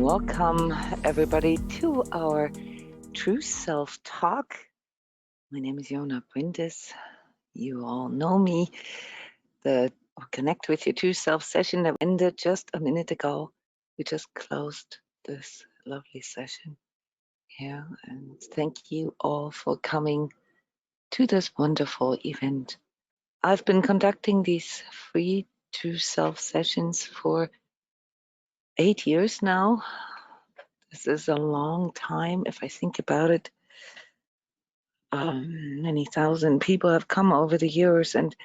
Welcome, everybody, to our True Self Talk. My name is Jona Bryndis. You all know me. The Connect with Your True Self session that ended just a minute ago. We just closed this lovely session here, and thank you all for coming to this wonderful event. I've been conducting these free True Self sessions for 8 years now. This is a long time if I think about it. Many thousand people have come over the years, and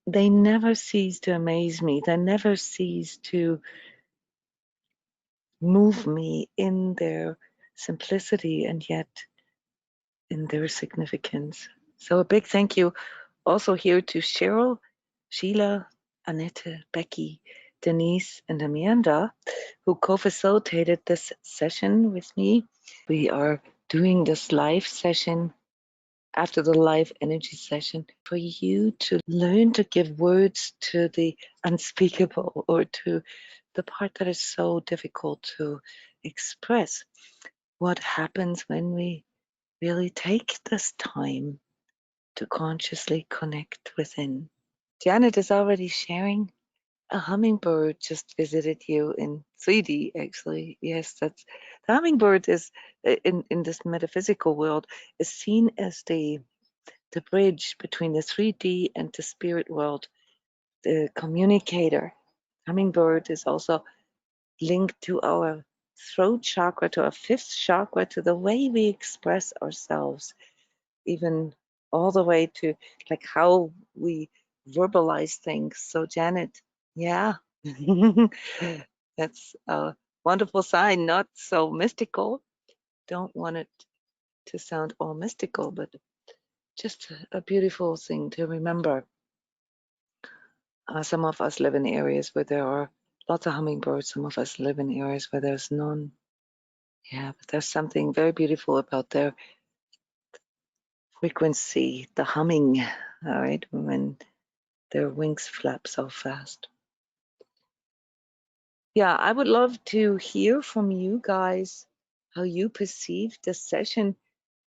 they never cease to amaze me. They never cease to move me in their simplicity and yet in their significance. So a big thank you also here to Cheryl, Sheila, Annette, Becky, Denise, and Amanda, who co-facilitated this session with me. We are doing this live session after the live energy session for you to learn to give words to the unspeakable, or to the part that is so difficult to express. What happens when we really take this time to consciously connect within? Janet is already sharing. A hummingbird just visited you in 3D, actually. Yes, that's the hummingbird is in this metaphysical world is seen as the bridge between the 3D and the spirit world, the communicator. Hummingbird is also linked to our throat chakra, to our fifth chakra, to the way we express ourselves, even all the way to like how we verbalize things. So Janet, yeah, that's a wonderful sign, not so mystical. Don't want it to sound all mystical, but just a beautiful thing to remember. Some of us live in areas where there are lots of hummingbirds. Some of us live in areas where there's none. Yeah, but there's something very beautiful about their frequency, the humming, all right, when their wings flap so fast. Yeah, I would love to hear from you guys how you perceive this session.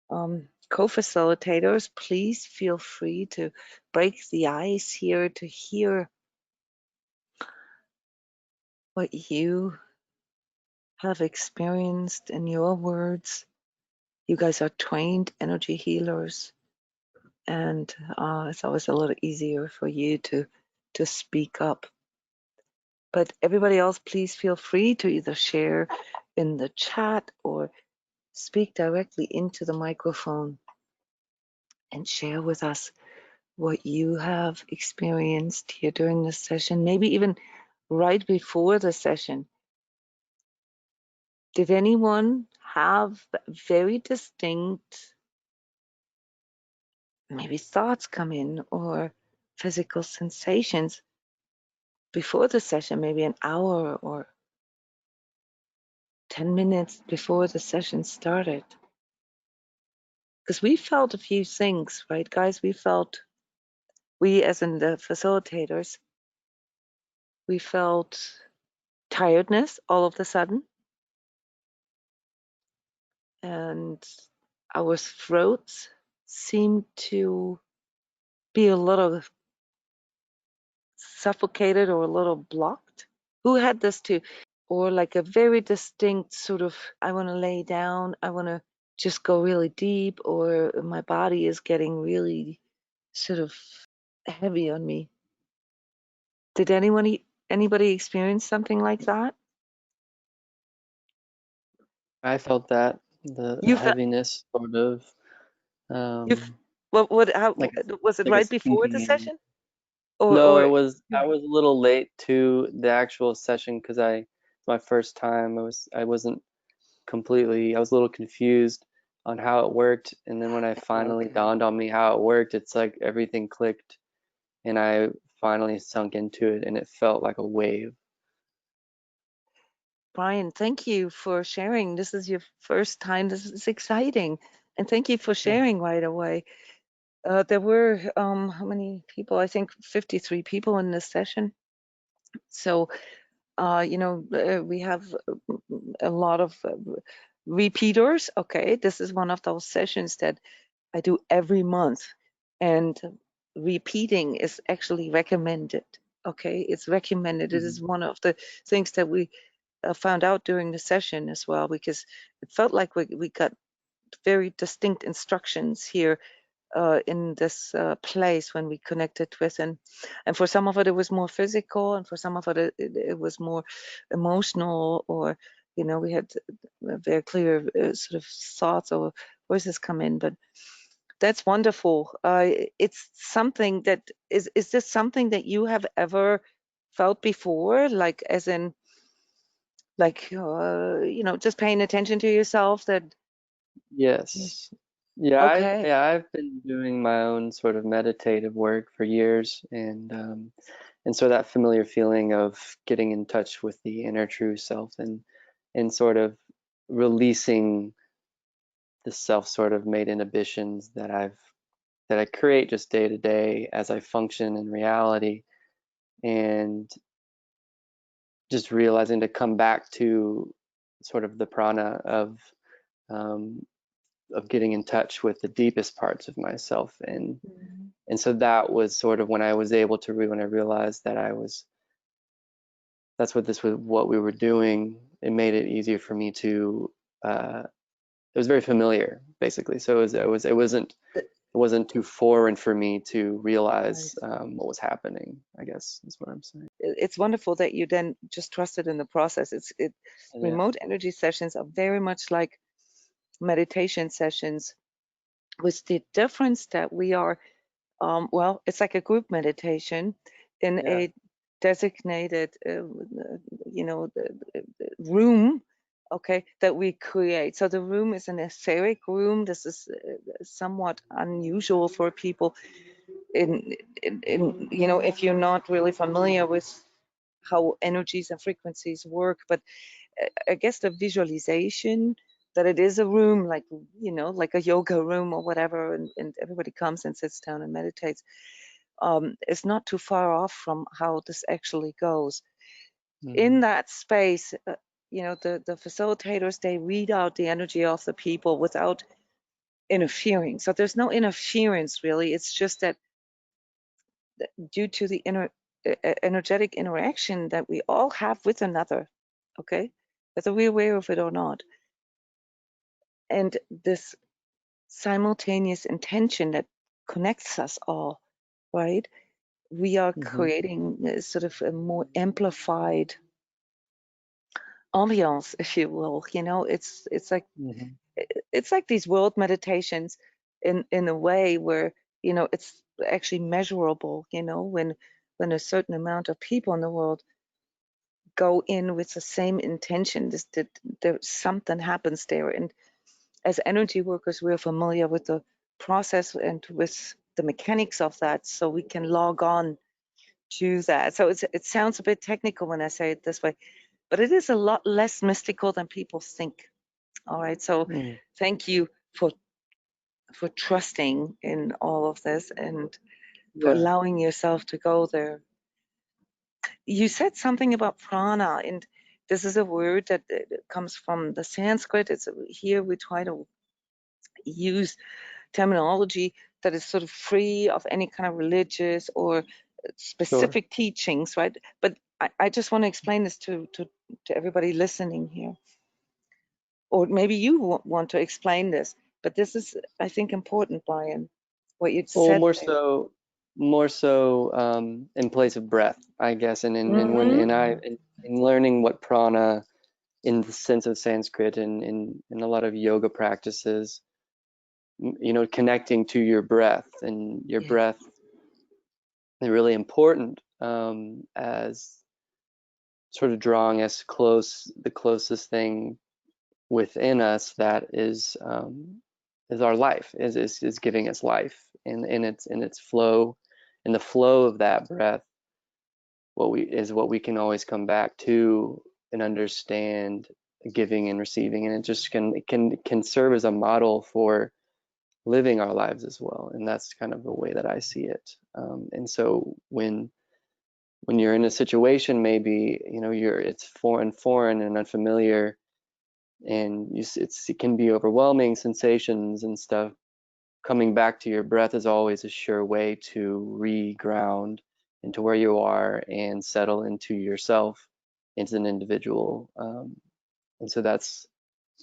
Co-facilitators, please feel free to break the ice here to hear what you have experienced in your words. You guys are trained energy healers, and it's always a little easier for you to speak up. But everybody else, please feel free to either share in the chat or speak directly into the microphone and share with us what you have experienced here during this session, maybe even right before the session. Did anyone have very distinct maybe thoughts come in or physical sensations before the session, maybe an hour or 10 minutes before the session started? Because we felt a few things, right, guys? We as in the facilitators, we felt tiredness all of a sudden, and our throats seemed to be a little suffocated or a little blocked. Who had this too? Or like a very distinct sort of, I want to lay down, I want to just go really deep, or my body is getting really sort of heavy on me. Did anybody experience something like that? I felt that the You felt heaviness sort of you how like was it like a right before the sinking. session? No, Or I was a little late to the actual session because my first time. I wasn't completely. I was a little confused on how it worked, and then when I finally okay. dawned on me how it worked, it's like everything clicked, and I finally sunk into it, and it felt like a wave. Brian, thank you for sharing. This is your first time. This is exciting. And thank you for sharing right away. There were, how many people? I think 53 people in this session. So we have a lot of repeaters. Okay, this is one of those sessions that I do every month, and repeating is actually recommended. Okay, it's recommended. It is Mhm. one of the things that we found out during the session as well, because it felt like we got very distinct instructions here in this place when we connected with, and for some of it was more physical, and for some of it was more emotional, or we had very clear sort of thoughts or voices come in. But that's wonderful. It's something that is this something that you have ever felt before, like as in like just paying attention to yourself, that Yes. Yeah, okay. I've been doing my own sort of meditative work for years, and so that familiar feeling of getting in touch with the inner true self, and sort of releasing the self sort of made inhibitions that I create just day to day as I function in reality, and just realizing to come back to sort of the prana um, of getting in touch with the deepest parts of myself, Mhm. and so that was sort of when I was able to when I realized that that's what this was, what we were doing. It made it easier for me to it was very familiar, basically. So it wasn't too foreign for me to realize Right. what was happening, I guess is what I'm saying. It's wonderful that you then just trusted in the process. Yeah. Remote energy sessions are very much like meditation sessions, with the difference that we are, well, it's like a group meditation in Yeah. a designated, room, okay, that we create. So the room is an etheric room. This is somewhat unusual for people if you're not really familiar with how energies and frequencies work. But I guess the visualization that it is a room, like like a yoga room or whatever, and everybody comes and sits down and meditates, is not too far off from how this actually goes. In Hmm. that space, the facilitators, they read out the energy of the people without interfering. So there's no interference really. It's just that due to the energetic interaction that we all have with another, okay, whether we're aware of it or not, and this simultaneous intention that connects us all, right? We are Hmm. creating sort of a more amplified ambiance, if you will. Hmm. It's like these world meditations in a way where it's actually measurable. When a certain amount of people in the world go in with the same intention, that there something happens there. And as energy workers, we're familiar with the process and with the mechanics of that, so we can log on to that. So it sounds a bit technical when I say it this way, but it is a lot less mystical than people think. All right, so Mm. thank you for trusting in all of this and for Yeah. allowing yourself to go there. You said something about prana, and this is a word that comes from the Sanskrit. Here we try to use terminology that is sort of free of any kind of religious or Sure. specific teachings, right? But I just want to explain this to everybody listening here, or maybe you want to explain this. But this is, I think, important, Brian, what you Well, said there. more so in place of breath, I guess, and when Mm-hmm. in learning what prana in the sense of Sanskrit and in a lot of yoga practices, connecting to your breath, and your Yeah. breath is really important as sort of drawing us close, the closest thing within us that is our life, is giving us life, and in its flow, in the flow of that breath, what we can always come back to and understand, giving and receiving, and it just can serve as a model for living our lives as well. And that's kind of the way that I see it. And so when you're in a situation, maybe, you know, it's foreign and unfamiliar, and it can be overwhelming sensations and stuff. Coming back to your breath is always a sure way to re-ground into where you are and settle into yourself as an individual. And so that's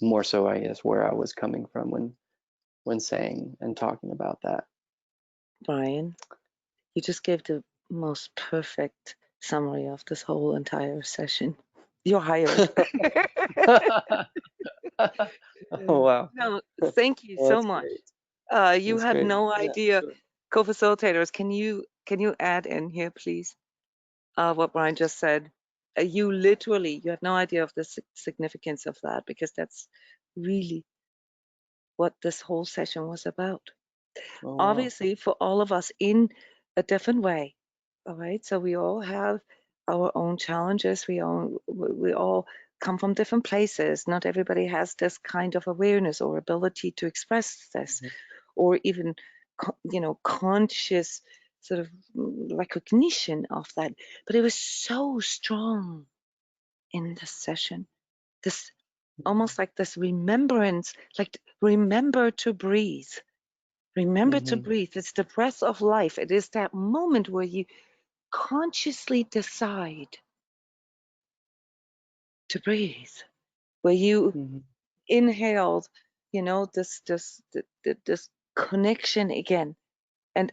more so, I guess, where I was coming from when saying and talking about that. Brian, you just gave the most perfect summary of this whole entire session. You're hired. Oh, wow. No, thank you Well, so that's much. great. You That's have great. no Yeah, idea. sure. Co-facilitators, can you add in here, please, what Brian just said? You have no idea of the significance of that, because that's really what this whole session was about. Oh, wow. Obviously, for all of us in a different way. All right. So we all have our own challenges. We all come from different places. Not everybody has this kind of awareness or ability to express this, Mhm. or even conscious sort of recognition of that. But it was so strong in this session. This almost like this remembrance, like remember to breathe. Remember to Mhm. breathe. It's the breath of life. It is that moment where you consciously decide to breathe, where you Mhm. inhaled, this connection again. And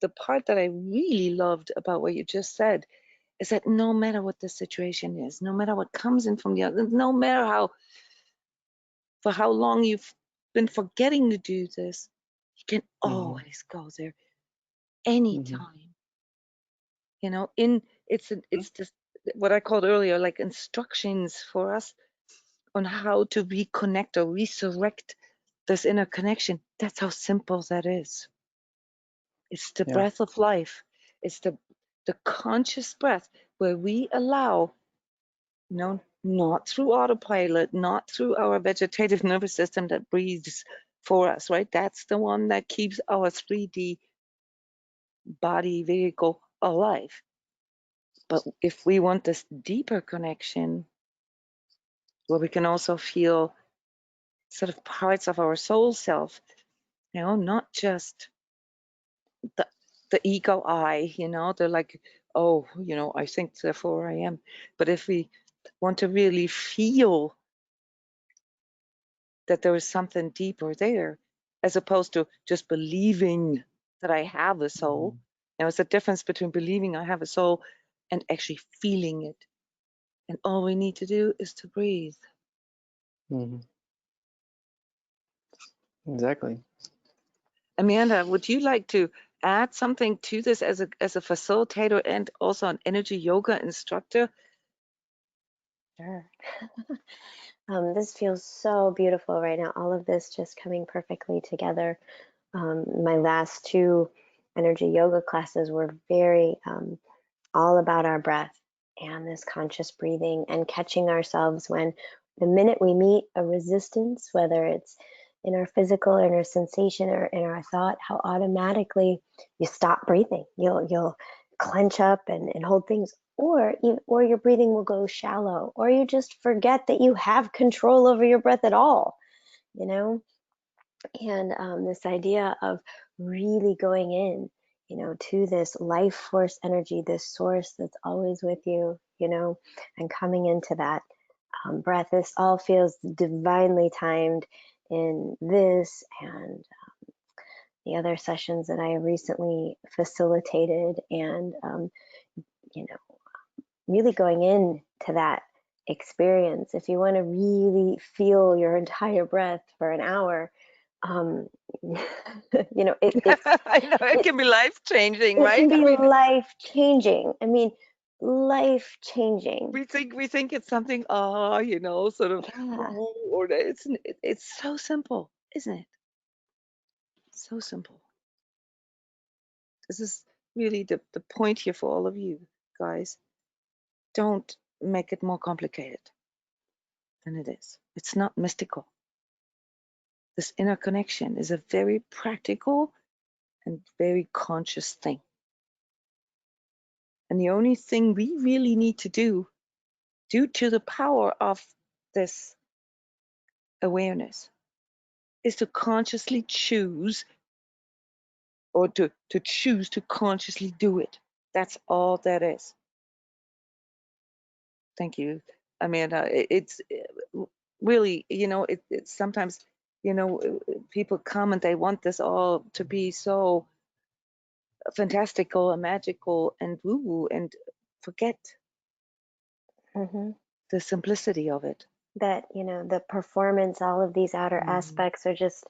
the part that I really loved about what you just said is that no matter what the situation is, no matter what comes in from the other, no matter for how long you've been forgetting to do this, you can Mhm. always go there Mhm. anytime. It's just what I called earlier, like instructions for us on how to reconnect or resurrect this inner connection. That's how simple that is. It's the Yeah. breath of life. It's the conscious breath where we allow, not through autopilot, not through our vegetative nervous system that breathes for us, right? That's the one that keeps our 3D body vehicle alive. But if we want this deeper connection, where we can also feel sort of parts of our soul self, not just the the ego I, they're like, oh, I think therefore I am. But if we want to really feel that there is something deeper there, as opposed to just believing that I have a soul. Mhm. Now, it's a difference between believing I have a soul and actually feeling it. And all we need to do is to breathe. Mhm. Exactly. Amanda, would you like to add something to this as a facilitator and also an energy yoga instructor? Sure. This feels so beautiful right now. All of this just coming perfectly together. My last two energy yoga classes were very all about our breath and this conscious breathing and catching ourselves when the minute we meet a resistance, whether it's in our physical, in our sensation, or in our thought, how automatically you stop breathing. You'll clench up and hold things, or your breathing will go shallow, or you just forget that you have control over your breath at all. You know, and this idea of really going in, to this life force energy, this source that's always with you, and coming into that breath. This all feels divinely timed in this and the other sessions that I have recently facilitated, and you know really going in to that experience. If you want to really feel your entire breath for an hour, um, I know it it can be life changing, it right? can I be mean, life changing. I mean, life changing. we think it's something, sort of, Yeah. oh, or it's so simple, isn't it? So simple. This is really the point here for all of you guys. Don't make it more complicated than it is. It's not mystical. This inner connection is a very practical and very conscious thing. And the only thing we really need to do, due to the power of this awareness, is to consciously choose, or to choose to consciously do it. That's all that is. Thank you, Amanda. It's really, it's sometimes, people come and they want this all to be so fantastical and magical and woo-woo, and forget Mm-hmm. the simplicity of it. That, the performance, all of these outer aspects are just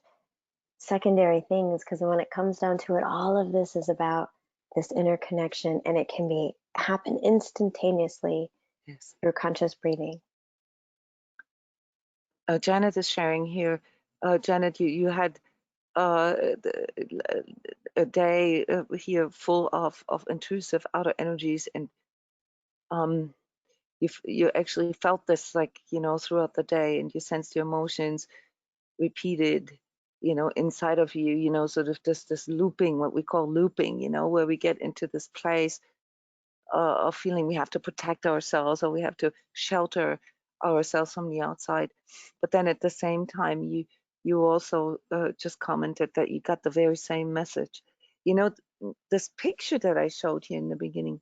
secondary things, because when it comes down to it, all of this is about this interconnection, and it can happen instantaneously Yes. through conscious breathing. Janet is sharing here. Janet, you had a day here full of intrusive outer energies, and you actually felt this, like, throughout the day, and you sensed your emotions repeated, inside of you, sort of this looping, what we call looping, where we get into this place of feeling we have to protect ourselves, or we have to shelter ourselves from the outside. But then at the same time, you also just commented that you got the very same message. This picture that I showed you in the beginning,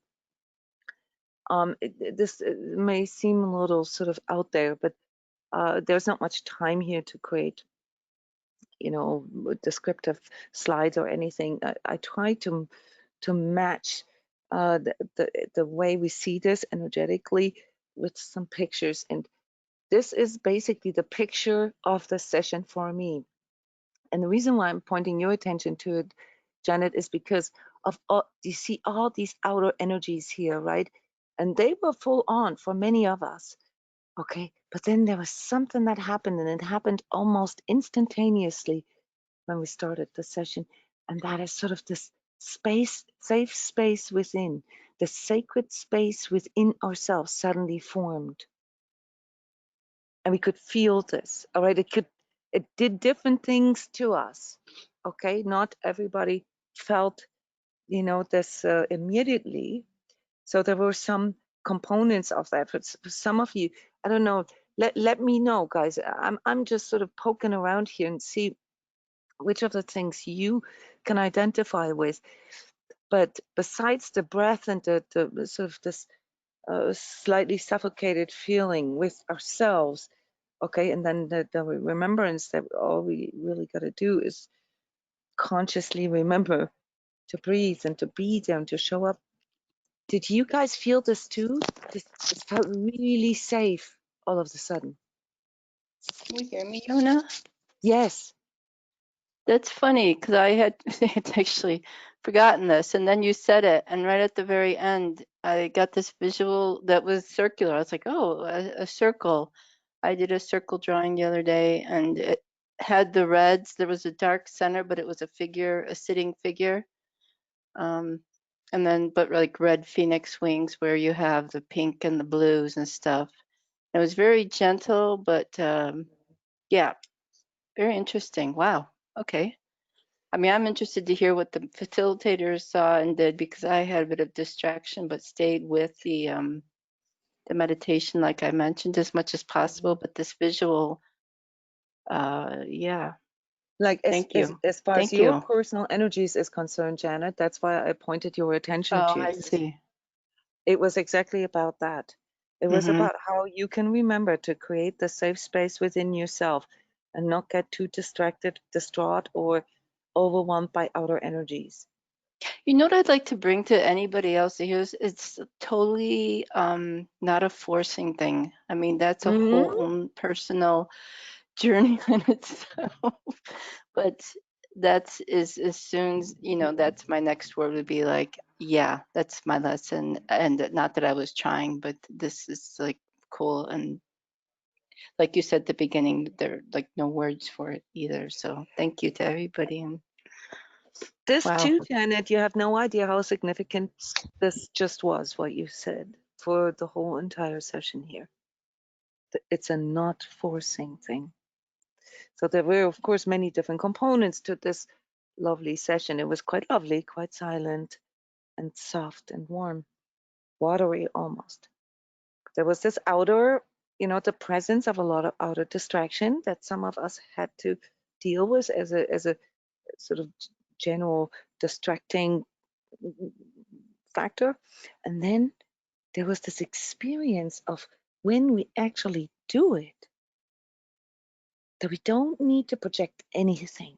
this may seem a little sort of out there, but there's not much time here to create, descriptive slides or anything. I try to match the way we see this energetically with some pictures, and this is basically the picture of the session for me. And the reason why I'm pointing your attention to it, Janet, is because of all, you see all these outer energies here, right? And they were full on for many of us. Okay, but then there was something that happened, and it happened almost instantaneously when we started the session. And that is sort of this space, safe space within, the sacred space within ourselves suddenly formed. And we could feel this, all right? It did different things to us, okay? Not everybody felt, this immediately. So there were some components of that. For some of you, I don't know, let me know, guys. I'm just sort of poking around here and see which of the things you can identify with. But besides the breath and the sort of this slightly suffocated feeling with ourselves, okay, and then the remembrance that all we really got to do is consciously remember to breathe and to be there and to show up. Did you guys feel this too? It felt really safe all of a sudden. Can you hear me, Jona? Yes. That's funny, because I had actually forgotten this, and then you said it, and right at the very end, I got this visual that was circular. I was like, oh, a circle. I did a circle drawing the other day, and it had the reds. There was a dark center, but it was a figure, a sitting figure. And then, but like red phoenix wings, where you have the pink and the blues and stuff. It was very gentle, but yeah, very interesting. Wow. Okay. I mean, I'm interested to hear what the facilitators saw and did, because I had a bit of distraction, but stayed with the meditation, like I mentioned, as much as possible. But this visual, yeah. Like Thank you. as far as Thank your you. personal energies is concerned, Janet, that's why I pointed your attention Oh, to I this. see. It was exactly about that. It was Mm-hmm. about how you can remember to create the safe space within yourself and not get too distracted, distraught, or overwhelmed by outer energies. You know what I'd like to bring to anybody else here is it's totally not a forcing thing. I mean, that's a Hmm. whole own personal journey in itself. But that's is as soon as, that's my next word would be like, yeah, that's my lesson. And not that I was trying, but this is like cool. And like you said at the beginning, there are like no words for it either. So thank you to everybody. And This wow. too, Janet, you have no idea how significant this just was, what you said, for the whole entire session here. It's a not forcing thing. So there were, of course, many different components to this lovely session. It was quite lovely, quite silent and soft and warm. watery almost. There was this outer, the presence of a lot of outer distraction that some of us had to deal with as a sort of general distracting factor. And then there was this experience of when we actually do it, that we don't need to project anything.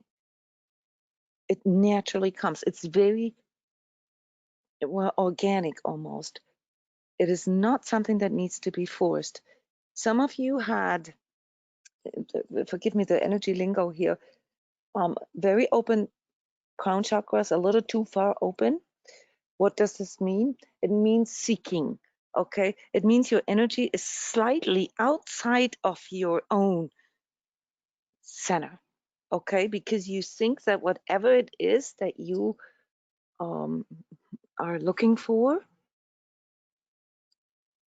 It naturally comes. It's very, well, organic almost. It is not something that needs to be forced. Some of you had, forgive me the energy lingo here, very open crown chakras, a little too far open. What does this mean? It means seeking, okay? It means your energy is slightly outside of your own center, okay? Because you think that whatever it is that you are looking for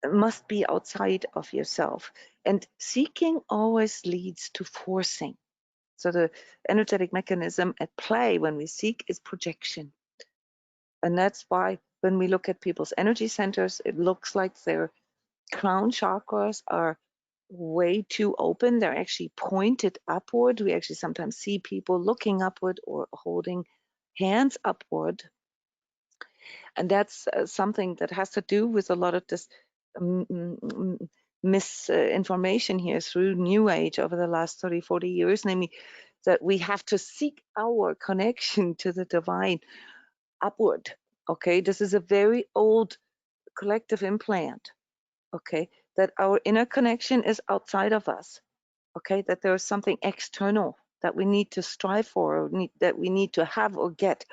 must be outside of yourself. And seeking always leads to forcing. So the energetic mechanism at play when we seek is projection. And that's why when we look at people's energy centers, it looks like their crown chakras are way too open. They're actually pointed upward. We actually sometimes see people looking upward or holding hands upward. And that's something that has to do with a lot of this misinformation here through New Age over the last 30, 40 years, namely that we have to seek our connection to the divine upward. Okay, this is a very old collective implant. Okay, that our inner connection is outside of us. Okay, that there is something external that we need to strive for, or that we need to have or get,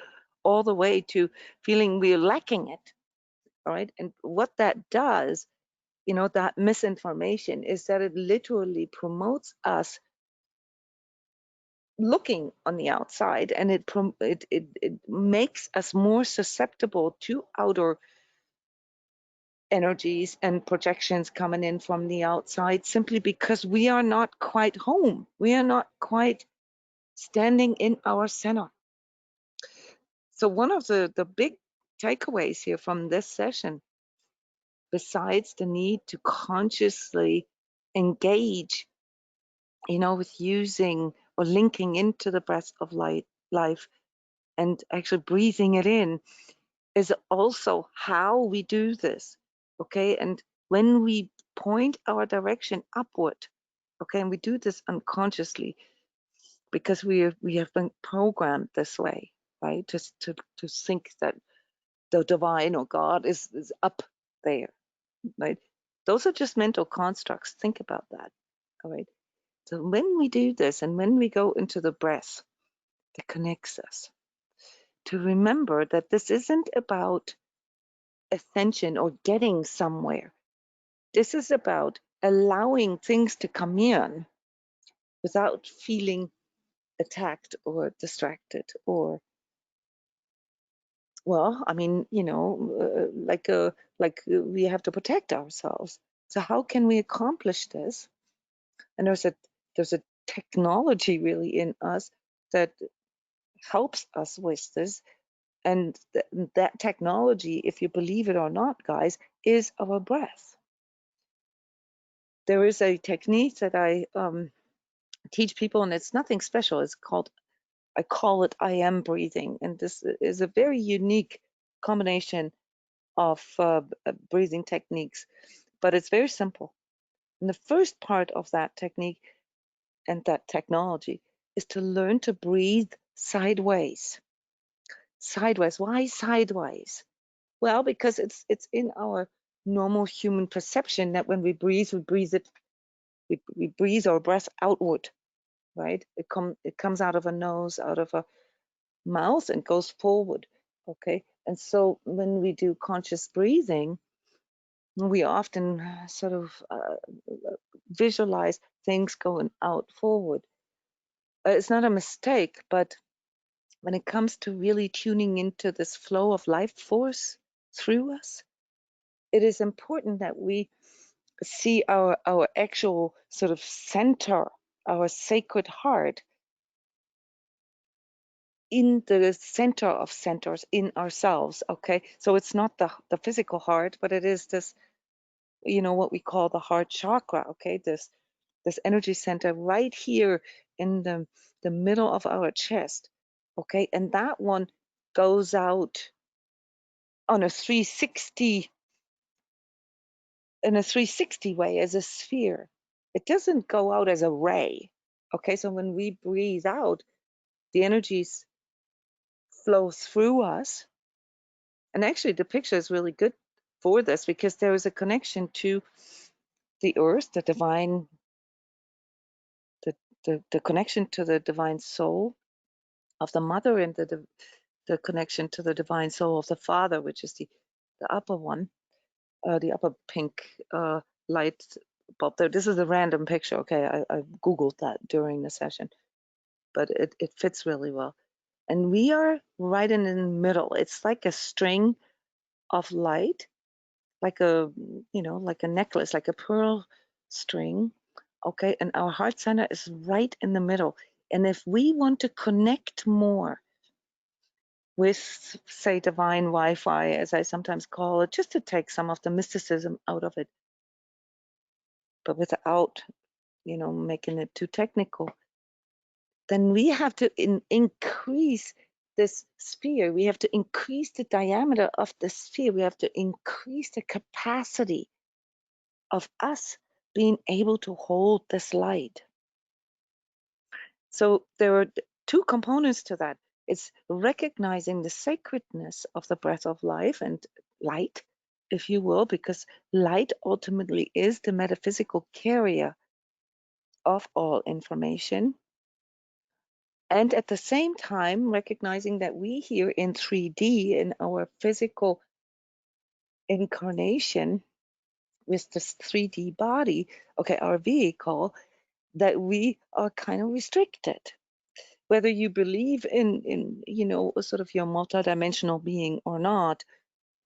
all the way to feeling we're lacking it. All right, and what that does, that misinformation is that it literally promotes us looking on the outside, and it makes us more susceptible to outer energies and projections coming in from the outside, simply because we are not quite home. We are not quite standing in our center. So one of the big takeaways here from this session, besides the need to consciously engage, with using or linking into the breath of life and actually breathing it in, is also how we do this. Okay, and when we point our direction upward, okay, and we do this unconsciously because we have been programmed this way, right? Just to think that the divine or God is up there, right? Those are just mental constructs. Think about that. All right. So when we do this and when we go into the breath that connects us, to remember that this isn't about ascension or getting somewhere. This is about allowing things to come in without feeling attacked or distracted or, well, I mean, like we have to protect ourselves. So how can we accomplish this? And there's a technology really in us that helps us with this. And that technology, if you believe it or not, guys, is our breath. There is a technique that I teach people, and it's nothing special. I call it I am breathing. And this is a very unique combination of breathing techniques, but it's very simple. And the first part of that technique and that technology is to learn to breathe sideways. Sideways. Why sideways? Well, because it's in our normal human perception that when we breathe we breathe our breath outward, right? It comes out of a nose, out of a mouth, and goes forward. Okay. And so when we do conscious breathing, we often sort of visualize things going out forward. It's not a mistake, but when it comes to really tuning into this flow of life force through us, it is important that we see our actual sort of center, our sacred heart, in the center of centers in ourselves. Okay, so it's not the physical heart, but it is this, what we call the heart chakra. Okay, this energy center right here in the middle of our chest. Okay, and that one goes out on a 360 in a 360 way as a sphere. It doesn't go out as a ray. Okay, so when we breathe out, the energies flow through us. And actually, the picture is really good for this because there is a connection to the earth, the divine, the connection to the divine soul of the mother, and the connection to the divine soul of the father, which is the upper one, the upper pink light bulb there. This is a random picture. Okay, I Googled that during the session, but it fits really well. And we are right in the middle. It's like a string of light, like like a necklace, like a pearl string. Okay, and our heart center is right in the middle. And if we want to connect more with, say, divine Wi-Fi, as I sometimes call it, just to take some of the mysticism out of it, but without, making it too technical, then we have to increase this sphere. We have to increase the diameter of the sphere. We have to increase the capacity of us being able to hold this light. So there are two components to that. It's recognizing the sacredness of the breath of life and light, if you will, because light ultimately is the metaphysical carrier of all information. And at the same time, recognizing that we here in 3D, in our physical incarnation with this 3D body, okay, our vehicle, that we are kind of restricted. Whether you believe in sort of your multidimensional being or not,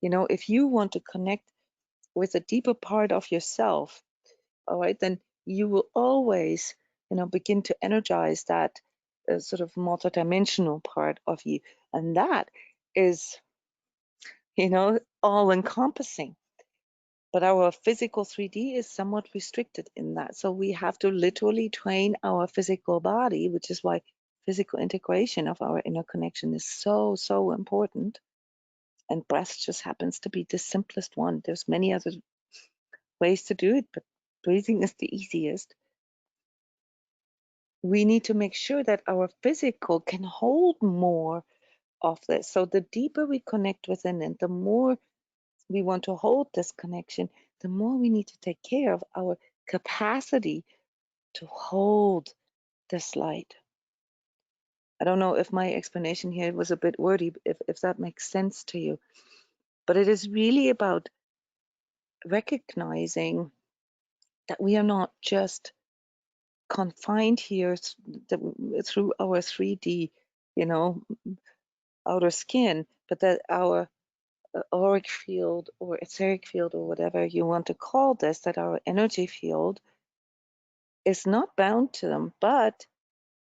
if you want to connect with a deeper part of yourself, all right, then you will always, begin to energize that sort of multidimensional part of you. And that is, all encompassing. But our physical 3D is somewhat restricted in that. So we have to literally train our physical body, which is why physical integration of our inner connection is so, so important. And breath just happens to be the simplest one. There's many other ways to do it, but breathing is the easiest. We need to make sure that our physical can hold more of this. So the deeper we connect within and the more we want to hold this connection, the more we need to take care of our capacity to hold this light. I don't know if my explanation here was a bit wordy, if that makes sense to you, but it is really about recognizing that we are not just confined here through our 3D, outer skin, but that our auric field or etheric field or whatever you want to call this, that our energy field is not bound to them, but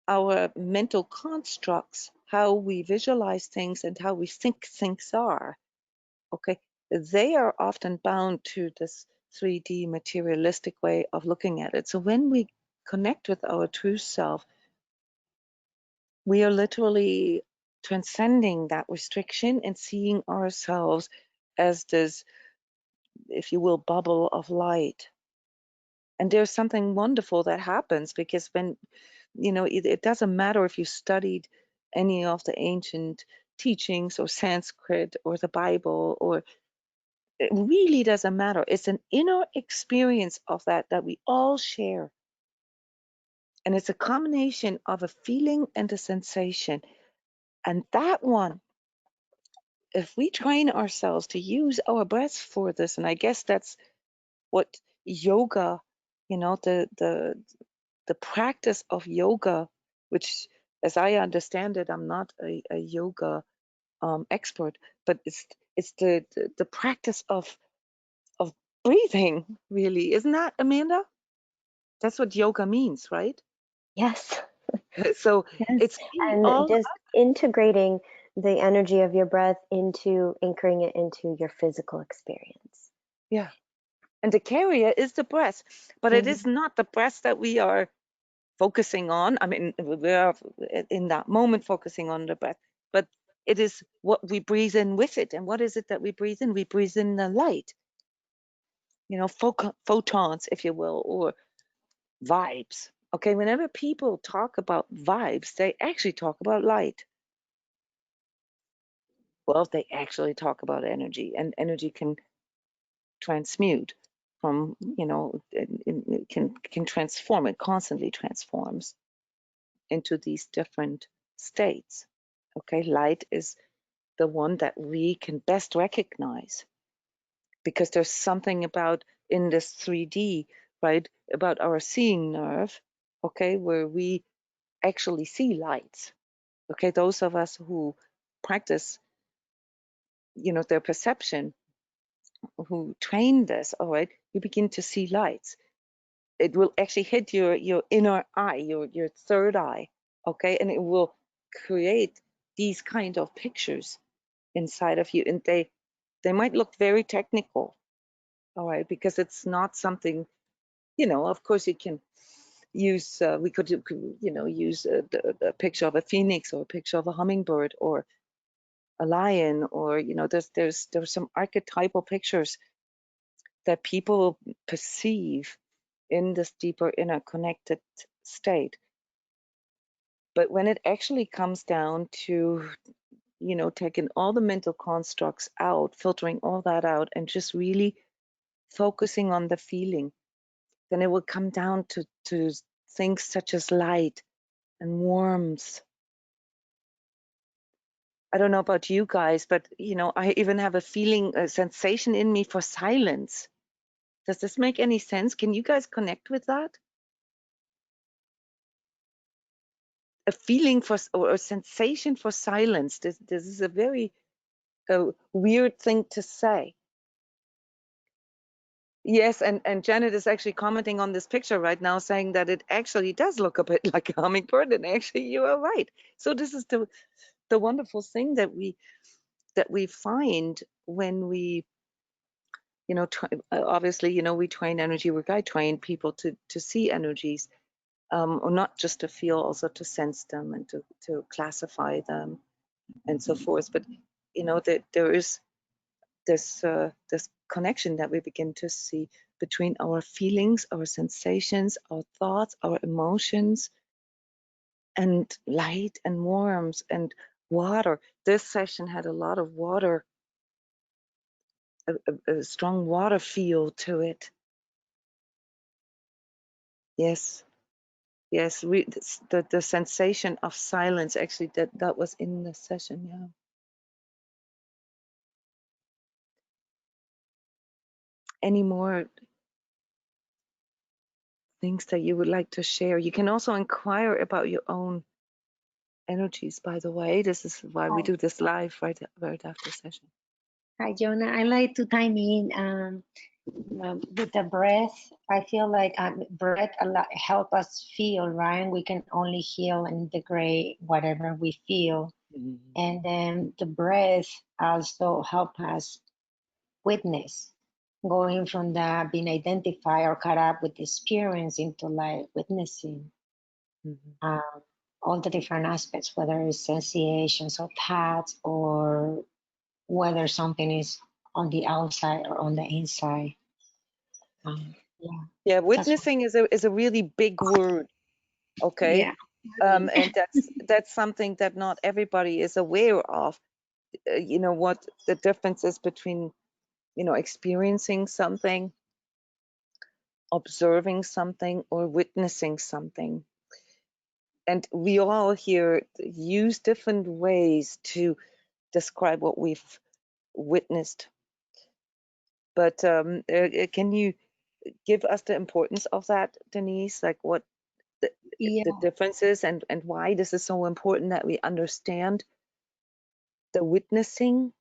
our mental constructs, how we visualize things and how we think things are, okay, they are often bound to this 3D materialistic way of looking at it. So when we connect with our true self, we are literally transcending that restriction and seeing ourselves as this, if you will, bubble of light. And there's something wonderful that happens because when, it doesn't matter if you studied any of the ancient teachings or Sanskrit or the Bible, or it really doesn't matter. It's an inner experience of that we all share. And it's a combination of a feeling and a sensation. And that one, if we train ourselves to use our breath for this, and I guess that's what yoga, the practice of yoga, which, as I understand it, I'm not a yoga expert, but it's the practice of breathing, really. Isn't that, Amanda? That's what yoga means, right? Yes. So Yes. it's really And all just integrating the energy of your breath into anchoring it into your physical experience. yeah. And the carrier is the breath, but it is not the breath that we are focusing on. I mean, we are in that moment focusing on the breath, but it is what we breathe in with it. And what is it that we breathe in? We breathe in the light, photons, if you will, or vibes. Okay, whenever people talk about vibes, they actually talk about light. Well, they actually talk about energy, and energy can transmute from, it can transform. It constantly transforms into these different states. Okay, light is the one that we can best recognize because there's something about in this 3D, right, about our seeing nerve, okay, where we actually see lights. Okay, those of us who practice, their perception, who train this, all right, you begin to see lights. It will actually hit your inner eye, your third eye, okay, and it will create these kind of pictures inside of you, and they might look very technical, all right, because it's not something, of course you can use, we could, use a picture of a phoenix or a picture of a hummingbird or a lion, or, there's some archetypal pictures that people perceive in this deeper inner connected state. But when it actually comes down to, taking all the mental constructs out, filtering all that out, and just really focusing on the feeling, then it will come down to things such as light and warmth. I don't know about you guys, but I even have a feeling, a sensation in me for silence. Does this make any sense? Can you guys connect with that? A feeling for, or a sensation for silence. This is a very weird thing to say. Yes, and Janet is actually commenting on this picture right now, saying that it actually does look a bit like a hummingbird, and actually you are right. So this is the wonderful thing that we find when we, obviously, we train energy work. I train people to see energies, or not just to feel, also to sense them and to classify them and so forth. But that there is this connection that we begin to see between our feelings, our sensations, our thoughts, our emotions, and light and warmth and water. This session had a lot of water, a strong water feel to it. Yes, yes, the sensation of silence, actually, that was in the session. Yeah. Any more things that you would like to share? You can also inquire about your own energies, by the way. This is why we Hi, do this live right after session. hi, Jonah. I like to time in with the breath. I feel like breath a lot help us feel, right? We can only heal and integrate whatever we feel, and then the breath also help us witness, going from that being identified or caught up with the experience into like witnessing um, all the different aspects, whether it's sensations or paths or whether something is on the outside or on the inside. Yeah, Yeah, that's witnessing is a really big word, okay? yeah. And that's something that not everybody is aware of. What the difference is between, experiencing something, observing something, or witnessing something. And we all here use different ways to describe what we've witnessed. But can you give us the importance of that, Denise? Like what the, Yeah. the difference is, and why this is so important that we understand the witnessing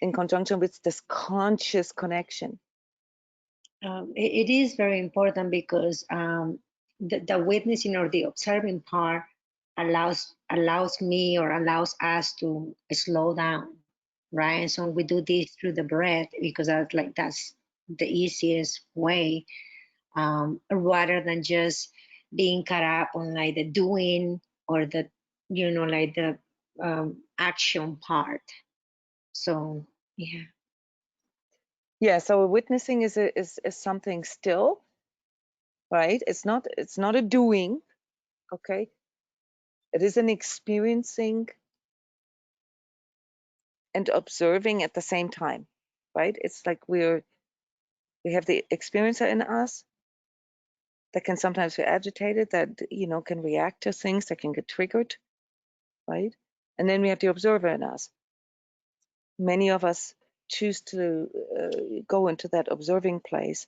in conjunction with this conscious connection. It is very important because the witnessing or the observing part allows me or allows us to slow down, right? And so we do this through the breath because that's the easiest way, rather than just being caught up on like the doing or the like the action part. So yeah. Yeah, so witnessing is something still, right? It's not a doing, okay? It is an experiencing and observing at the same time, right? It's like we have the experiencer in us that can sometimes be agitated, that can react to things, that can get triggered, right? And then we have the observer in us. Many of us choose to go into that observing place,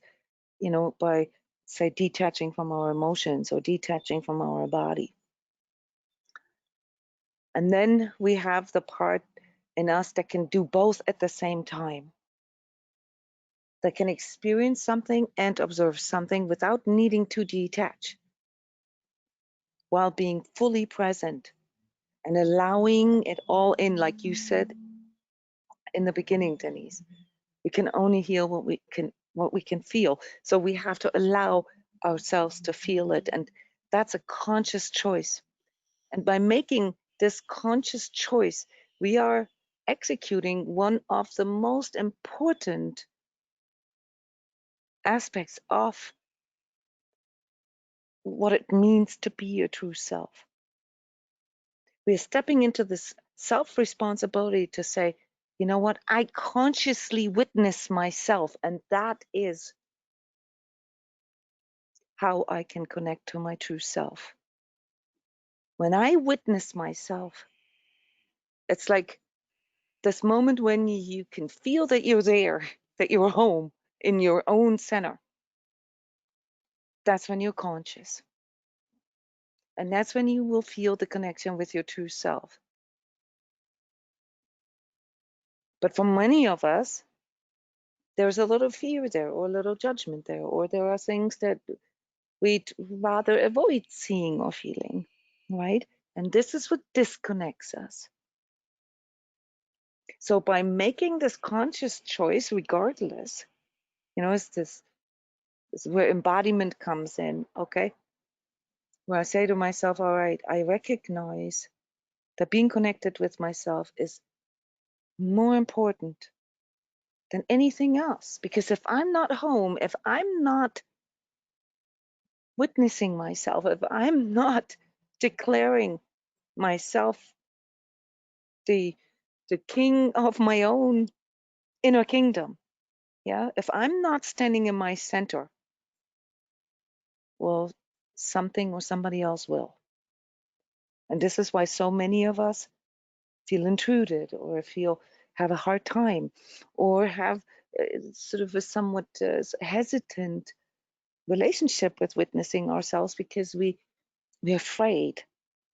by, say, detaching from our emotions or detaching from our body. And then we have the part in us that can do both at the same time, that can experience something and observe something without needing to detach, while being fully present and allowing it all in, like you said in the beginning, Denise. We can only heal what we can feel. So we have to allow ourselves to feel it, and that's a conscious choice. And by making this conscious choice, we are executing one of the most important aspects of what it means to be your true self. We're stepping into this self-responsibility to say, you know what, I consciously witness myself, and that is how I can connect to my true self. When I witness myself, it's like this moment when you can feel that you're there, that you're home in your own center. That's when you're conscious. And that's when you will feel the connection with your true self. But for many of us, there's a little fear there, or a little judgment there, or there are things that we'd rather avoid seeing or feeling, right? And this is what disconnects us. So by making this conscious choice, regardless, it's this is where embodiment comes in, okay? Where I say to myself, all right, I recognize that being connected with myself is more important than anything else. Because if I'm not home, if I'm not witnessing myself, if I'm not declaring myself the king of my own inner kingdom, yeah, if I'm not standing in my center, well, something or somebody else will. And this is why so many of us feel intruded, or have a hard time, or have sort of a somewhat hesitant relationship with witnessing ourselves, because we're afraid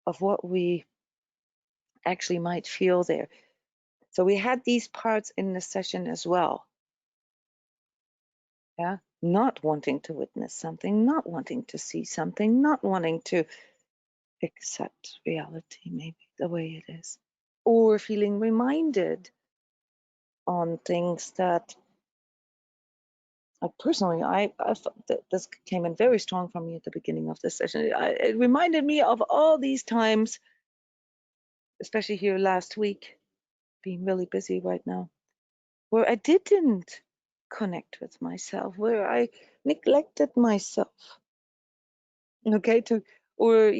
of what we actually might feel there. So we had these parts in the session as well. Yeah, not wanting to witness something, not wanting to see something, not wanting to accept reality maybe the way it is, or feeling reminded on things that personally I felt that this came in very strong from me at the beginning of this session. It reminded me of all these times, especially here last week, being really busy right now, where I didn't connect with myself, where I neglected myself, okay, or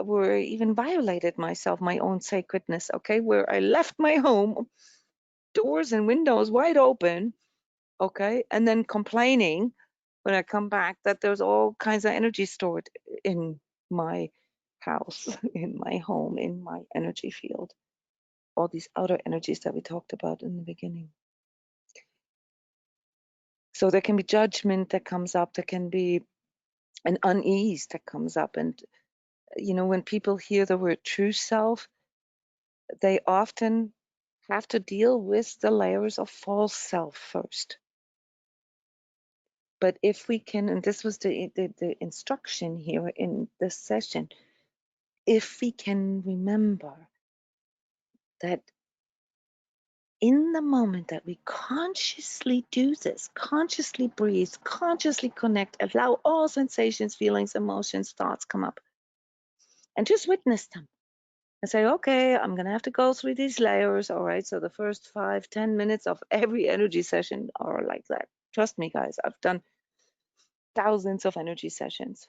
where even violated myself, my own sacredness, okay, where I left my home, doors and windows wide open, okay, and then complaining when I come back that there's all kinds of energy stored in my house, in my home, in my energy field, all these outer energies that we talked about in the beginning. So there can be judgment that comes up, there can be an unease that comes up. And, when people hear the word true self, they often have to deal with the layers of false self first. But if we can, and this was the instruction here in this session, if we can remember that in the moment that we consciously do this, consciously breathe, consciously connect, allow all sensations, feelings, emotions, thoughts come up, and just witness them. And say, okay, I'm going to have to go through these layers. All right. So the first 5-10 minutes of every energy session are like that. Trust me, guys, I've done thousands of energy sessions.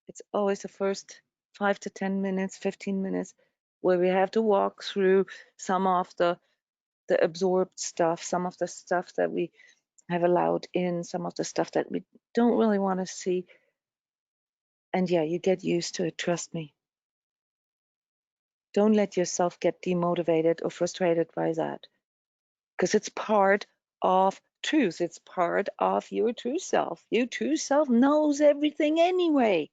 It's always the first 5 to 10 minutes, 15 minutes, where we have to walk through some of the absorbed stuff, some of the stuff that we have allowed in, some of the stuff that we don't really want to see. And yeah, you get used to it. Trust me. Don't let yourself get demotivated or frustrated by that, because it's part of truth. It's part of your true self. Your true self knows everything anyway.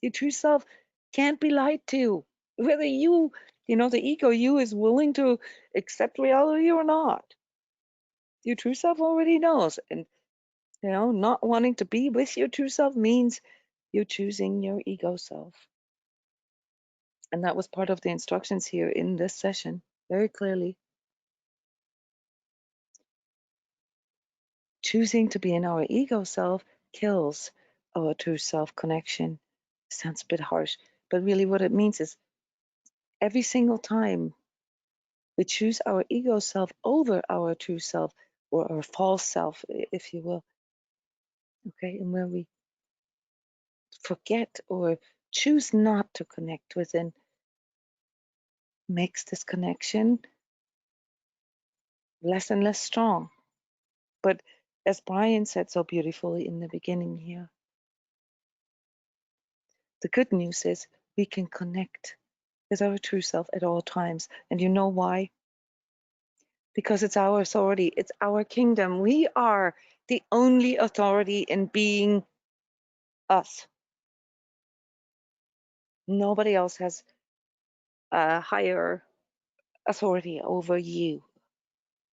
Your true self can't be lied to. Whether you, the ego you is willing to accept reality or not. Your true self already knows. And, not wanting to be with your true self means you're choosing your ego self. And that was part of the instructions here in this session, very clearly. Choosing to be in our ego self kills our true self connection. Sounds a bit harsh, but really what it means is every single time we choose our ego self over our true self, or our false self, if you will, okay, and where we forget or choose not to connect within, makes this connection less and less strong. But as Brian said so beautifully in the beginning here, the good news is we can connect with our true self at all times. And you know why? Because it's our authority, it's our kingdom. We are the only authority in being us. Nobody else has a higher authority over you.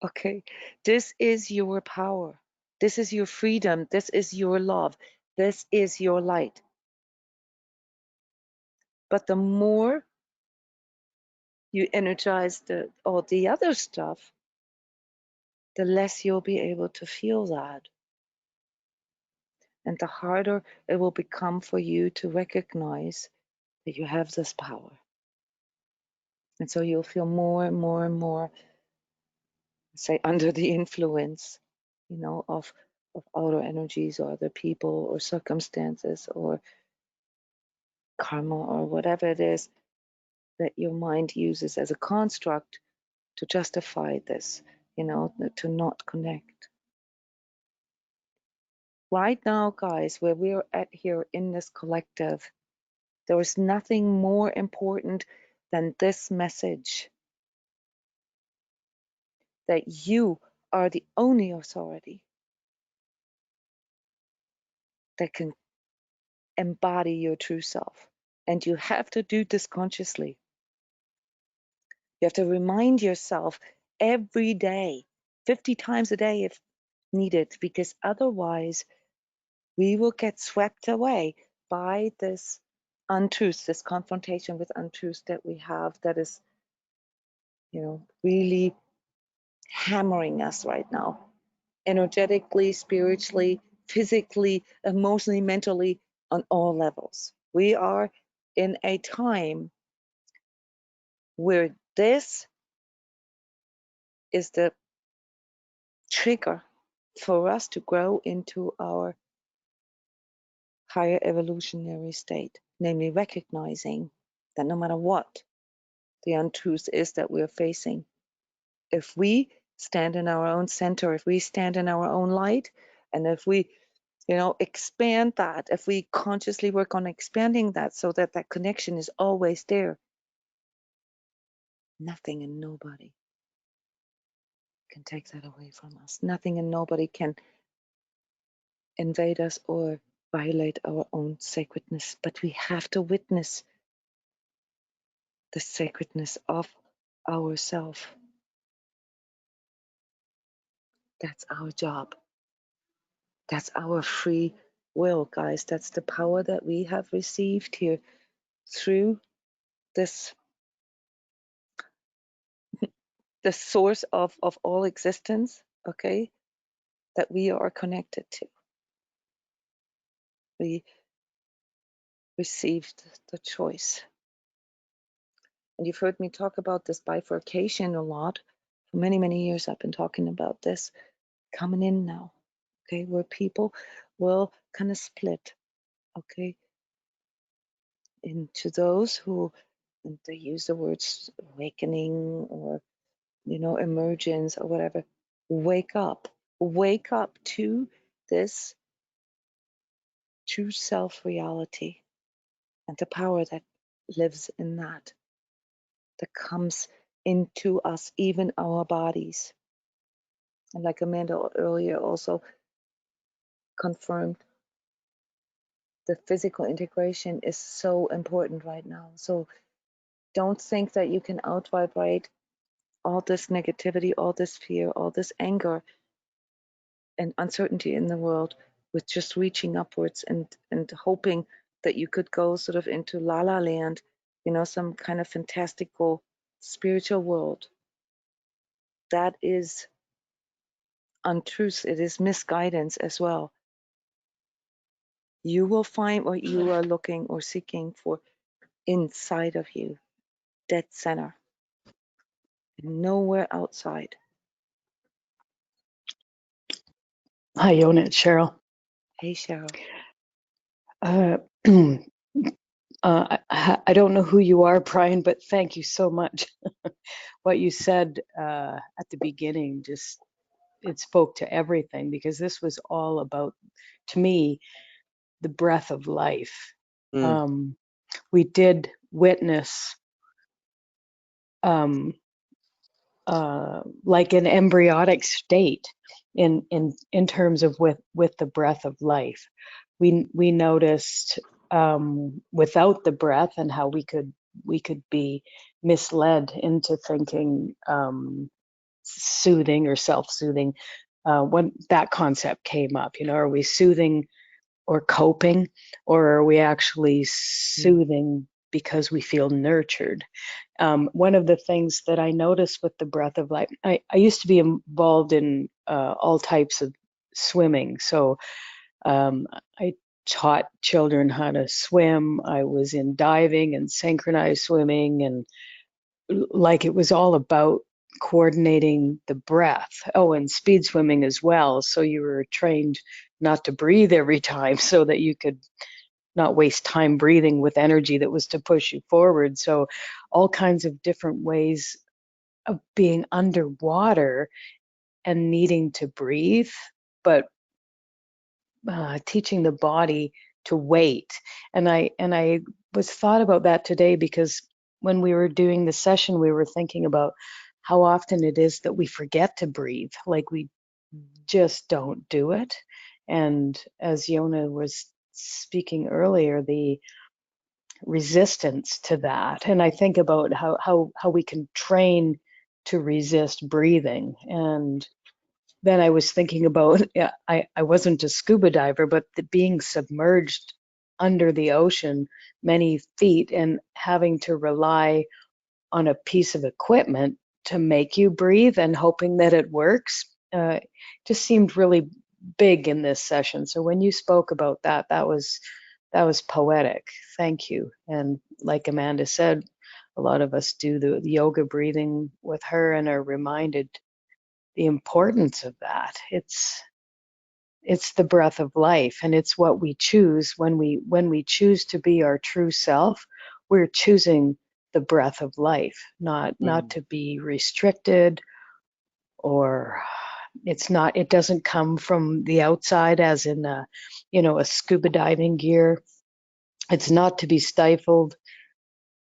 Okay? This is your power. This is your freedom. This is your love. This is your light. But the more you energize all the other stuff, the less you'll be able to feel that. And the harder it will become for you to recognize that you have this power. And so you'll feel more and more and more, say, under the influence, of outer energies or other people or circumstances or karma or whatever it is that your mind uses as a construct to justify this, to not connect. Right now, guys, where we're at here in this collective, there is nothing more important than this message that you are the only authority that can embody your true self. And you have to do this consciously. You have to remind yourself every day, 50 times a day if needed, because otherwise we will get swept away by this untruth, this confrontation with untruth that we have that is, really hammering us right now, energetically, spiritually, physically, emotionally, mentally, on all levels. We are in a time where this is the trigger for us to grow into our higher evolutionary state, namely recognizing that no matter what the untruth is that we're facing, if we stand in our own center, if we stand in our own light, and if we expand that, if we consciously work on expanding that so that that connection is always there, nothing and nobody can take that away from us. Nothing and nobody can invade us or violate our own sacredness. But we have to witness the sacredness of ourself. That's our job. That's our free will, guys. That's the power that we have received here through this, the source of all existence, okay, that we are connected to. We received the choice. And you've heard me talk about this bifurcation a lot. For many, many years, I've been talking about this coming in now, okay, where people will kind of split, okay, into those who, and they use the words awakening or, emergence or whatever. Wake up to this true self reality and the power that lives in that comes into us, even our bodies. And like Amanda earlier also confirmed, the physical integration is so important right now. So don't think that you can out vibrate all this negativity, all this fear, all this anger and uncertainty in the world with just reaching upwards and hoping that you could go sort of into la la land, some kind of fantastical spiritual world. That is untruth. It is misguidance as well. You will find what you are looking or seeking for inside of you, dead center, and nowhere outside. Hi, Jona, it's Cheryl. Hey, Cheryl. I don't know who you are, Brian, but thank you so much. What you said at the beginning, it spoke to everything, because this was all about, to me, the breath of life. We did witness like an embryonic state in terms of with the breath of life. We noticed without the breath, and how we could be misled into thinking soothing or self-soothing. When that concept came up, are we soothing or coping, or are we actually soothing because we feel nurtured? One of the things that I noticed with the breath of life, I used to be involved in all types of swimming. So I taught children how to swim. I was in diving and synchronized swimming, and like it was all about coordinating the breath. Oh, and speed swimming as well. So you were trained not to breathe every time so that you could not waste time breathing with energy that was to push you forward. So all kinds of different ways of being underwater and needing to breathe, but teaching the body to wait. And I was thought about that today, because when we were doing the session, we were thinking about how often it is that we forget to breathe, like we just don't do it. And as Jona was speaking earlier, the resistance to that. And I think about how we can train to resist breathing. And then I was thinking about, I wasn't a scuba diver, but being submerged under the ocean many feet and having to rely on a piece of equipment to make you breathe and hoping that it works, just seemed really big in this session. So when you spoke about that, that was poetic. Thank you. And like Amanda said, a lot of us do the yoga breathing with her and are reminded the importance of that. It's the breath of life, and it's what we choose when we choose to be our true self. We're choosing the breath of life, not to be restricted, or it doesn't come from the outside, as in a scuba diving gear. It's not to be stifled.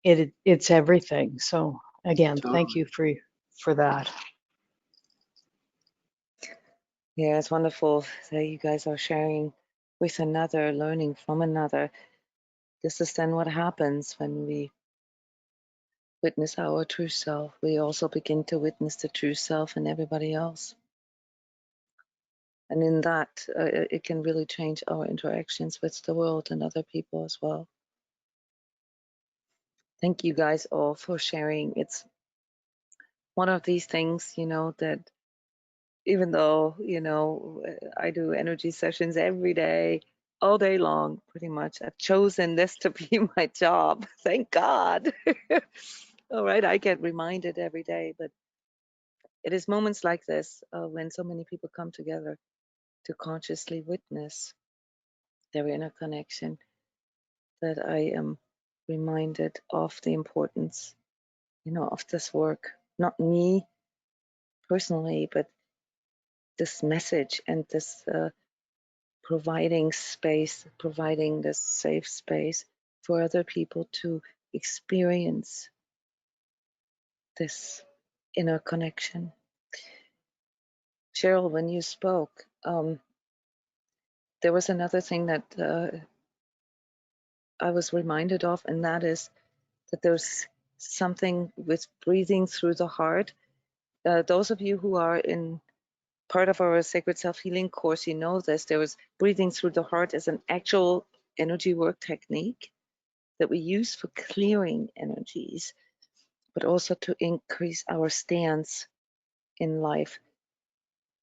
It's everything. So again, thank you for that. Yeah, it's wonderful that you guys are sharing with another, learning from another. This is then what happens when we witness our true self. We also begin to witness the true self in everybody else. And in that, it can really change our interactions with the world and other people as well. Thank you guys all for sharing. It's one of these things, that even though, I do energy sessions every day, all day long, pretty much. I've chosen this to be my job. Thank God. All right, I get reminded every day, but it is moments like this when so many people come together to consciously witness their inner connection that I am reminded of the importance, of this work. Not me personally, but this message and this providing space, providing this safe space for other people to experience this inner connection. Cheryl, when you spoke, there was another thing that I was reminded of, and that is that there's something with breathing through the heart. Those of you who are in part of our Sacred Self-Healing course, you know this. There was breathing through the heart as an actual energy work technique that we use for clearing energies, but also to increase our stance in life.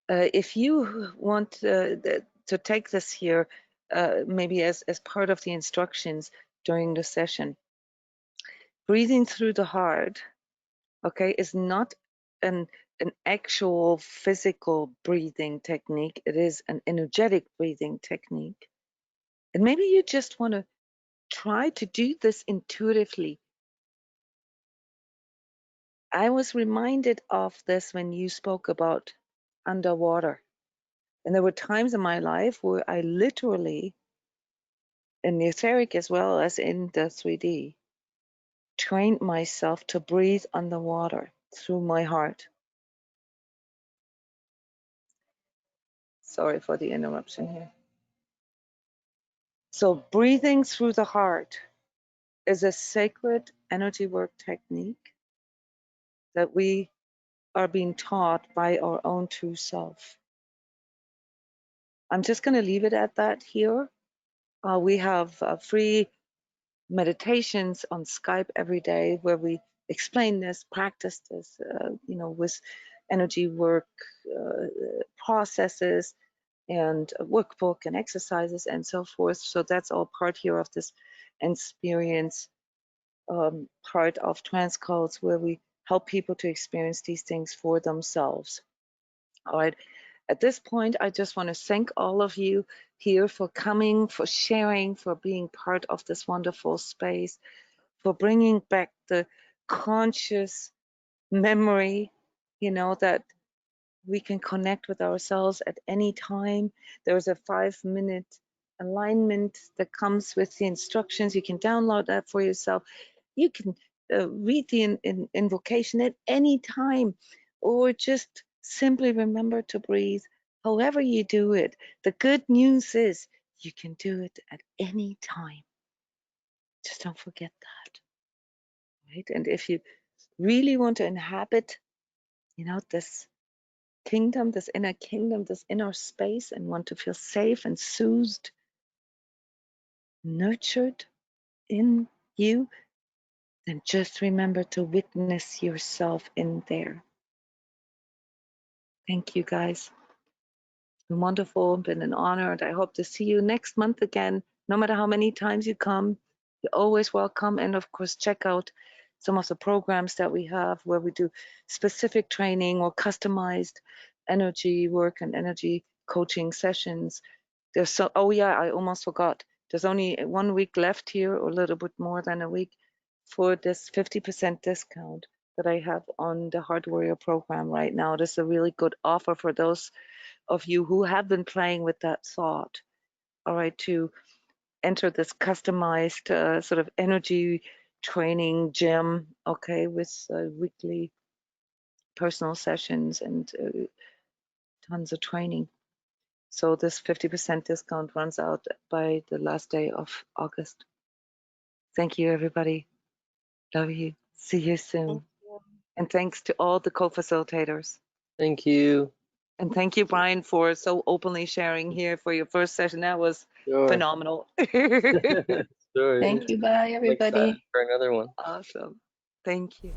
If you want to take this here, maybe as part of the instructions during the session, breathing through the heart, okay, is not an actual physical breathing technique. It is an energetic breathing technique. And maybe you just want to try to do this intuitively. I was reminded of this when you spoke about underwater. And there were times in my life where I literally, in the etheric as well as in the 3D, trained myself to breathe underwater through my heart. Sorry for the interruption here. So breathing through the heart is a sacred energy work technique that we are being taught by our own true self. I'm just going to leave it at that here. We have free meditations on Skype every day where we explain this, practice this, with energy work processes and a workbook and exercises and so forth. So that's all part here of this experience, part of transCODES, where we help people to experience these things for themselves. All right. At this point, I just want to thank all of you here for coming, for sharing, for being part of this wonderful space, for bringing back the conscious memory, that we can connect with ourselves at any time. There's a 5-minute alignment that comes with the instructions. You can download that for yourself. You can read the invocation at any time, or just simply remember to breathe. However you do it, the good news is you can do it at any time. Just don't forget that, right? And if you really want to inhabit, this kingdom, this inner space, and want to feel safe and soothed, nurtured in you, then just remember to witness yourself in there. Thank you, guys. It's been wonderful, been an honor, and I hope to see you next month again. No matter how many times you come, you're always welcome. And of course, check out some of the programs that we have where we do specific training or customized energy work and energy coaching sessions. Oh yeah, I almost forgot. There's only 1 week left here, or a little bit more than a week, for this 50% discount that I have on the Heart Warrior program right now. This is a really good offer for those of you who have been playing with that thought. All right, to enter this customized sort of energy training gym, okay, with weekly personal sessions and tons of training. So this 50% discount runs out by the last day of August. Thank you, everybody. Love you. See you soon. Thank you. And thanks to all the co-facilitators. Thank you. And thank you, Brian, for so openly sharing here for your first session. That was Sure. phenomenal. Sure. Thank you. Bye, I'm excited everybody. for another one. Awesome. Thank you.